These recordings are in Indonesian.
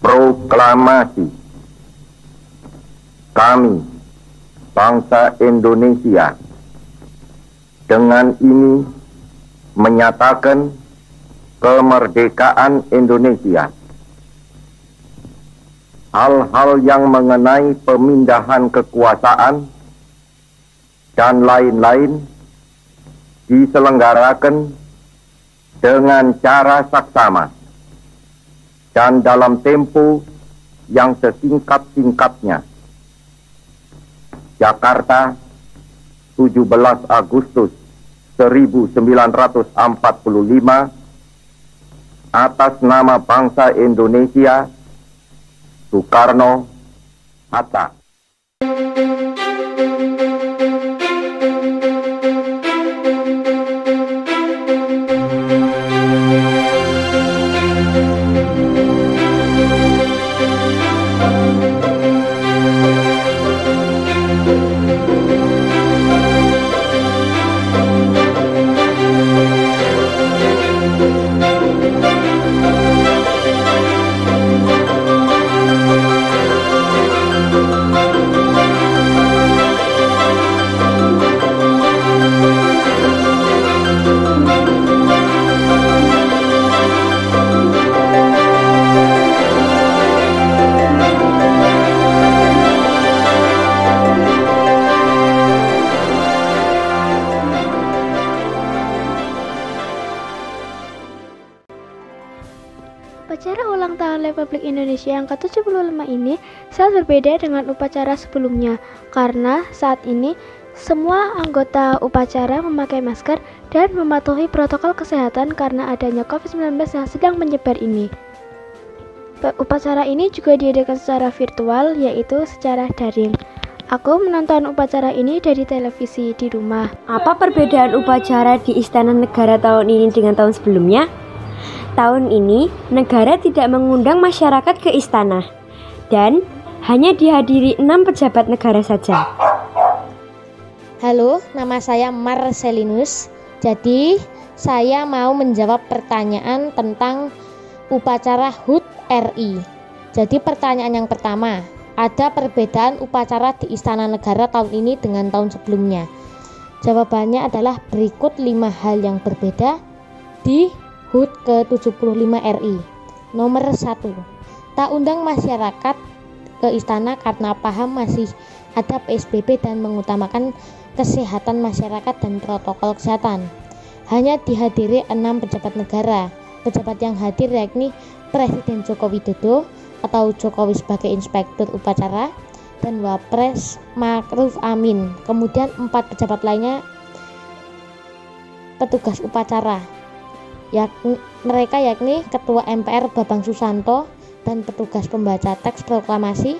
Proklamasi. Kami, bangsa Indonesia, dengan ini menyatakan kemerdekaan Indonesia. Hal-hal yang mengenai pemindahan kekuasaan dan lain-lain diselenggarakan dengan cara saksama dan dalam tempo yang sesingkat-singkatnya. Jakarta, 17 Agustus 1945, atas nama bangsa Indonesia, Soekarno, Hatta. Upacara ulang tahun Republik Indonesia yang ke-75 ini sangat berbeda dengan upacara sebelumnya karena saat ini semua anggota upacara memakai masker dan mematuhi protokol kesehatan karena adanya COVID-19 yang sedang menyebar ini. Upacara ini juga diadakan secara virtual, yaitu secara daring. Aku menonton upacara ini dari televisi di rumah. Apa perbedaan upacara di Istana Negara tahun ini dengan tahun sebelumnya? Tahun ini, negara tidak mengundang masyarakat ke istana dan hanya dihadiri 6 pejabat negara saja. Halo, nama saya Marcelinus. Jadi, saya mau menjawab pertanyaan tentang upacara HUT RI. Jadi, pertanyaan yang pertama, ada perbedaan upacara di Istana Negara tahun ini dengan tahun sebelumnya? Jawabannya adalah berikut 5 hal yang berbeda di HUT ke-75 RI. Nomor 1, tak undang masyarakat ke istana karena paham masih ada PSBB dan mengutamakan kesehatan masyarakat dan protokol kesehatan. Hanya dihadiri 6 pejabat negara. Pejabat yang hadir yakni Presiden Joko Widodo atau Jokowi sebagai inspektur upacara dan Wapres Ma'ruf Amin. Kemudian 4 pejabat lainnya petugas upacara. Mereka yakni Ketua MPR Bambang Susanto dan petugas pembaca teks proklamasi,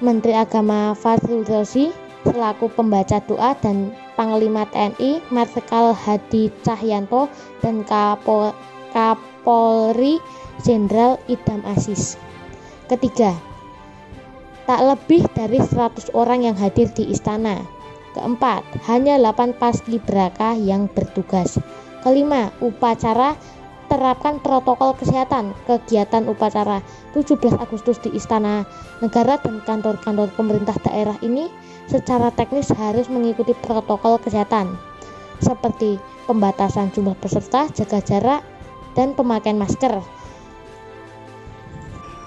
Menteri Agama Fadlil Razi selaku pembaca doa, dan Panglima TNI Marsikal Hadi Cahyanto dan Kapolri Jenderal Idam Aziz. Ketiga, tak lebih dari 100 orang yang hadir di istana. Keempat, hanya 8 paskibraka yang bertugas. Kelima, upacara terapkan protokol kesehatan. Kegiatan upacara 17 Agustus di Istana Negara dan kantor-kantor pemerintah daerah ini secara teknis harus mengikuti protokol kesehatan seperti pembatasan jumlah peserta, jaga jarak, dan pemakaian masker.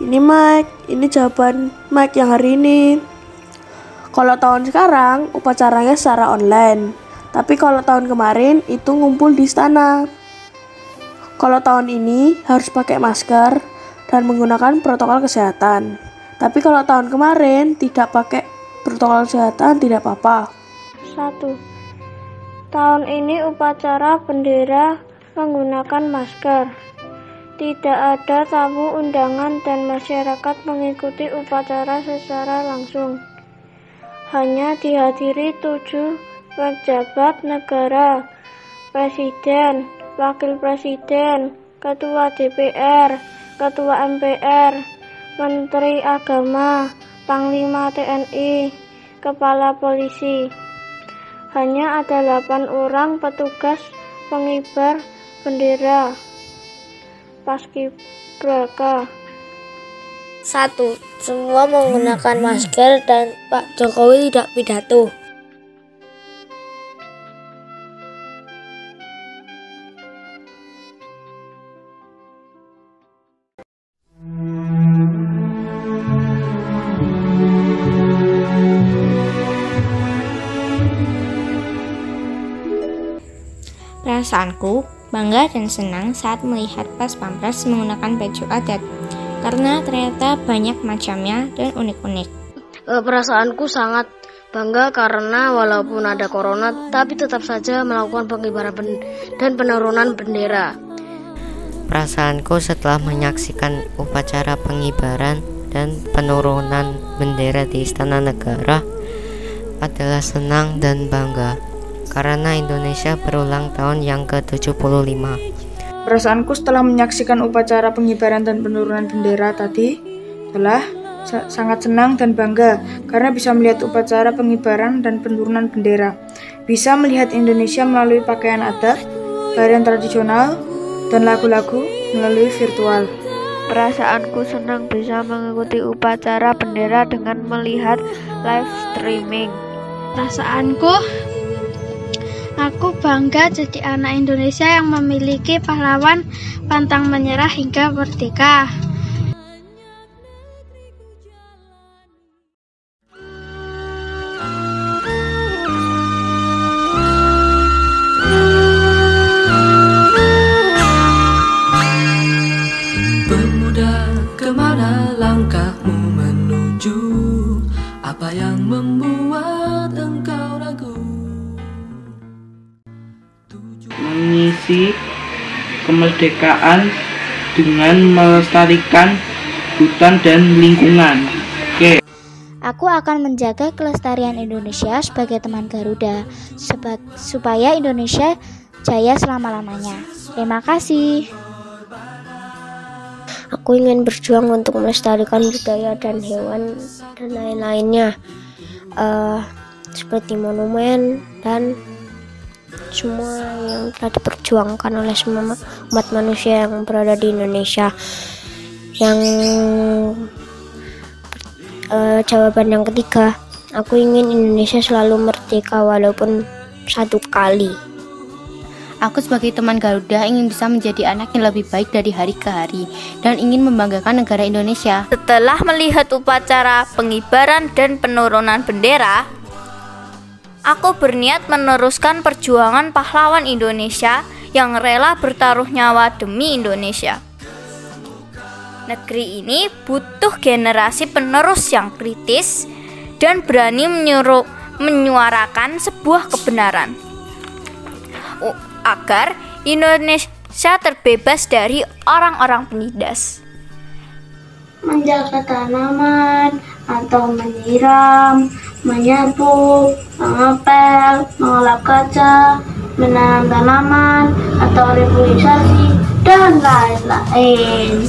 Ini Mike, ini jawaban Mike yang hari ini. Kalau tahun sekarang upacaranya secara online. Tapi kalau tahun kemarin itu ngumpul di istana. Kalau tahun ini harus pakai masker dan menggunakan protokol kesehatan. Tapi kalau tahun kemarin tidak pakai protokol kesehatan tidak apa-apa. 1. Tahun ini upacara bendera menggunakan masker. Tidak ada tamu undangan dan masyarakat mengikuti upacara secara langsung. Hanya dihadiri 7 pejabat negara, presiden, wakil presiden, ketua DPR, ketua MPR, menteri agama, panglima TNI, kepala polisi. Hanya ada 8 orang petugas pengibar bendera paskibraka 1. Semua menggunakan masker dan Pak Jokowi tidak pidato. Perasaanku bangga dan senang saat melihat Pas Pampres menggunakan baju adat, karena ternyata banyak macamnya dan unik-unik. Perasaanku sangat bangga karena walaupun ada corona, tapi tetap saja melakukan pengibaran dan penurunan bendera. Perasaanku setelah menyaksikan upacara pengibaran dan penurunan bendera di Istana Negara adalah senang dan bangga, karena Indonesia berulang tahun yang ke-75. Perasaanku setelah menyaksikan upacara pengibaran dan penurunan bendera tadi adalah sangat senang dan bangga karena bisa melihat upacara pengibaran dan penurunan bendera. Bisa melihat Indonesia melalui pakaian adat, tarian tradisional, dan lagu-lagu melalui virtual. Perasaanku senang bisa mengikuti upacara bendera dengan melihat live streaming. Perasaanku, aku bangga jadi anak Indonesia yang memiliki pahlawan pantang menyerah hingga merdeka. Pemuda, kemana langkahmu menuju? Apa yang membuat engkau ragu? Mengisi kemerdekaan dengan melestarikan hutan dan lingkungan. Oke. Aku akan menjaga kelestarian Indonesia sebagai teman Garuda supaya Indonesia jaya selama-lamanya. Terima kasih. Aku ingin berjuang untuk melestarikan budaya dan hewan dan lain-lainnya, seperti monumen dan semua yang telah diperjuangkan oleh semua umat manusia yang berada di Indonesia. Yang jawaban yang ketiga, aku ingin Indonesia selalu merdeka walaupun satu kali. Aku sebagai teman Garuda ingin bisa menjadi anak yang lebih baik dari hari ke hari dan ingin membanggakan negara Indonesia. Setelah melihat upacara pengibaran dan penurunan bendera, aku berniat meneruskan perjuangan pahlawan Indonesia yang rela bertaruh nyawa demi Indonesia. Negeri ini butuh generasi penerus yang kritis dan berani menyuarakan sebuah kebenaran agar Indonesia terbebas dari orang-orang penindas. Menjaga tanaman atau menyiram, menyapu, mengepel, mengolah kaca, menanam tanaman atau reboisasi dan lain-lain.